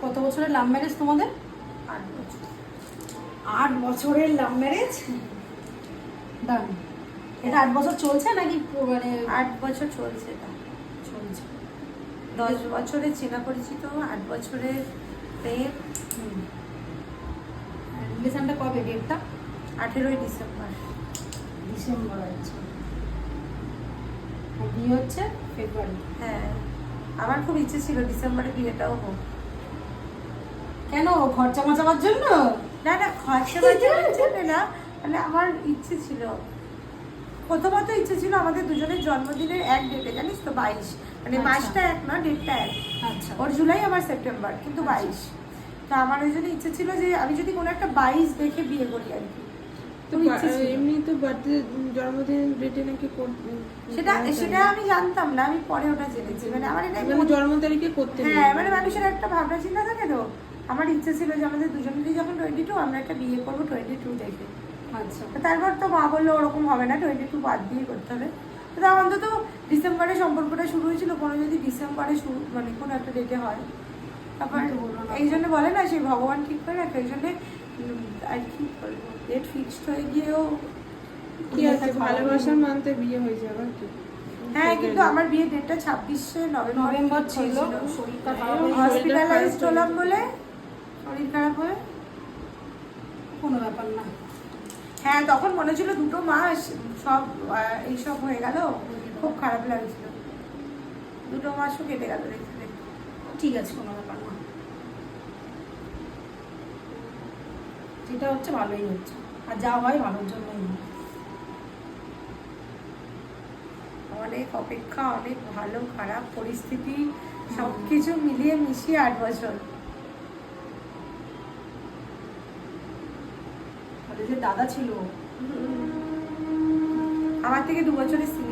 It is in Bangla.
কত বছরের লাভ ম্যারেজ তোমাদের? 8 বছর। 8 বছরের লাভ ম্যারেজ। ডান। এটা 8 বছর চলছে নাকি মানে? 8 বছর চলছে এটা। চলছে। 10 বছরের চেনা পরিচিত, 8 বছরের প্রেম। রিলেশনটা কবে? ডেটটা 18ই ডিসেম্বর। ডিসেম্বর। আচ্ছা, আর বিয়ে হচ্ছে ফেব্রুয়ারি। হ্যাঁ, আমার খুব ইচ্ছে ছিল ডিসেম্বরে বিয়েটাও হোক। কেন? খরচা বাঁচাবার জন্য? না না, খরচা বাঁচানোর জন্য না, মানে আমার ইচ্ছে ছিল, প্রথমত ইচ্ছে ছিল আমাদের দুজনের জন্মদিনের এক ডেটে, জানিস তো, 22, মানে আচ্ছা। মাসটা এক না, ডেটটা এক। আচ্ছা। ওর জুলাই, আমার সেপ্টেম্বর, কিন্তু 22। তো আমার ওই জন্য ইচ্ছে ছিল যে আমি যদি কোনো একটা 22 দেখে বিয়ে করি আর কি। তো খুব ইচ্ছে ছিল। এমনি তো বার্থডে জন্মদিন ডেটে নাকি সেটা আমি জানতাম না, আমি পরে ওটা জেনেছি। মানে আমার এটা মানে জন্ম তারিখে করতে নেই। হ্যাঁ, মানে মানুষের একটা ভাবনা চিন্তা থাকে তো। আমার ইচ্ছে ছিল যে আমাদের দুজনেরই যখন 22, আমরা একটা বিয়ে করবো 22 দেখে। আচ্ছা। তো তারপর তো মা বললো ওরকম হবে না, 22 বাদ দিয়ে করতে হবে। তো তাও অন্তত ডিসেম্বরে সম্পর্কটা শুরু হয়েছিল, কোনো যদি ডিসেম্বরে শুরু মানে কোনো একটা ডেটে হয়, তারপর এই জন্য বলে না সেই ভগবান ঠিক করে রাখে, ওই জন্যে আর কি বলবো, ডেট ফিক্সড হয়ে গিয়েও কি আছে, ভালোবাসার মানতে বিয়ে হয়ে যাবে আর কি। হ্যাঁ, কিন্তু আমার বিয়ে ডেটটা 26শে নভেম্বর ছিল। শরীরটা খারাপ হয়ে হসপিটালাইজড হলাম বলে, শরীর খারাপ হয়ে। কোনো ব্যাপার না। হ্যাঁ, তখন মনে ছিল 2 মাস সব এইসব হয়ে গেল, খুব খারাপ লাগছিল। 2 মাসও কেটে গেল দেখতে দেখতে। ঠিক আছে, কোনো ব্যাপার না। যেটা হচ্ছে ভালোই হচ্ছে, আর যা হয় ভালোর জন্যই হয়। অনেক অপেক্ষা, অনেক ভালো খারাপ পরিস্থিতি, সবকিছু মিলিয়ে মিশিয়ে 8 বছর। তাহলে যে দাদা ছিল আমার থেকে 2 বছরের সিনিয়র।